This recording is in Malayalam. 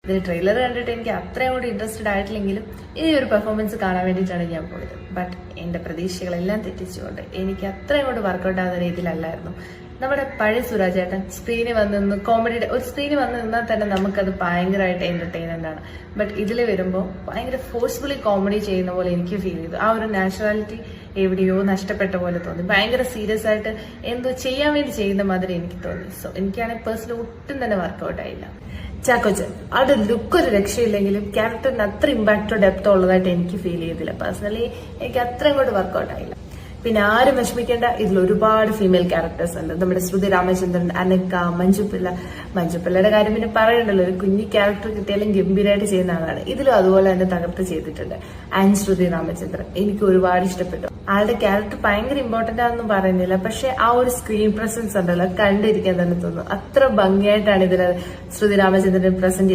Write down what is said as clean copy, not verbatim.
ഇതിന് ട്രെയിലർ കണ്ടിട്ട് എനിക്ക് അത്രയും കൂടി ഇൻട്രസ്റ്റഡ് ആയിട്ടില്ലെങ്കിലും ഈ ഒരു പെർഫോമൻസ് കാണാൻ വേണ്ടിയിട്ടാണ് ഞാൻ പോയത്. ബട്ട് എന്റെ പ്രതീക്ഷകളെല്ലാം തെറ്റിച്ചുകൊണ്ട് എനിക്ക് അത്രയും കൂടി വർക്കൗട്ട് ആവുന്ന രീതിയിലല്ലായിരുന്നു. നമ്മുടെ പഴയ സുരാജേട്ടൻ സ്ക്രീനിൽ വന്ന് നിന്ന് കോമഡിയുടെ ഒരു സ്ക്രീനിൽ വന്ന് നിന്നാൽ തന്നെ നമുക്കത് ഭയങ്കരമായിട്ട് എന്റർടൈൻമെന്റ് ആണ്. ബട്ട് ഇതിൽ വരുമ്പോൾ ഭയങ്കര ഫോഴ്സ്ഫുള്ളി കോമഡി ചെയ്യുന്ന പോലെ എനിക്ക് ഫീൽ ചെയ്തു. ആ ഒരു നാച്ചുറാലിറ്റി എവിടെയോ നഷ്ടപ്പെട്ട പോലെ തോന്നി. ഭയങ്കര സീരിയസ് ആയിട്ട് എന്തോ ചെയ്യാൻ വേണ്ടി ചെയ്യുന്ന മാതിരി എനിക്ക് തോന്നി. സോ എനിക്കാണെങ്കിൽ പേഴ്സണലി ഒട്ടും തന്നെ വർക്കൗട്ട് ആയില്ല. ചാക്കോച്ചൻ ആളുടെ ലുക്ക് ഒരു രക്ഷയില്ലെങ്കിലും ക്യാരക്ടറിന് അത്ര ഇമ്പാക്റ്റോ ഡെപ്തോ ഉള്ളതായിട്ട് എനിക്ക് ഫീൽ ചെയ്തില്ല. പേഴ്സണലി എനിക്ക് അത്രയും കൂടെ വർക്കൗട്ട് ആയില്ല. പിന്നെ ആരും വിഷമിക്കേണ്ട, ഇതിൽ ഒരുപാട് ഫീമെയിൽ ക്യാരക്ടേഴ്സ് ഉണ്ട്. നമ്മുടെ ശ്രുതി രാമചന്ദ്രൻ, അനക്ക, മഞ്ജുപിള്ളയുടെ കാര്യം പിന്നെ പറയണ്ടല്ലോ. ഒരു കുഞ്ഞി ക്യാരക്ടർ കിട്ടിയാലും ഗംഭീരമായിട്ട് ചെയ്യുന്ന ആളാണ്. ഇതിലും അതുപോലെ തന്നെ തകർത്ത് ചെയ്തിട്ടുണ്ട്. ആൻഡ് ശ്രുതി രാമചന്ദ്രൻ എനിക്ക് ഒരുപാട് ഇഷ്ടപ്പെട്ടു. ആളുടെ ക്യാരക്ടർ ഭയങ്കര ഇമ്പോർട്ടന്റ് ആണെന്ന് പറയുന്നില്ല, പക്ഷെ ആ ഒരു സ്ക്രീൻ പ്രസൻസ് ഉണ്ടല്ലോ, കണ്ടിരിക്കാൻ തന്നെ തോന്നുന്നു. അത്ര ഭംഗിയായിട്ടാണ് ഇതിൽ ശ്രുതി രാമചന്ദ്രൻ പ്രസന്റ്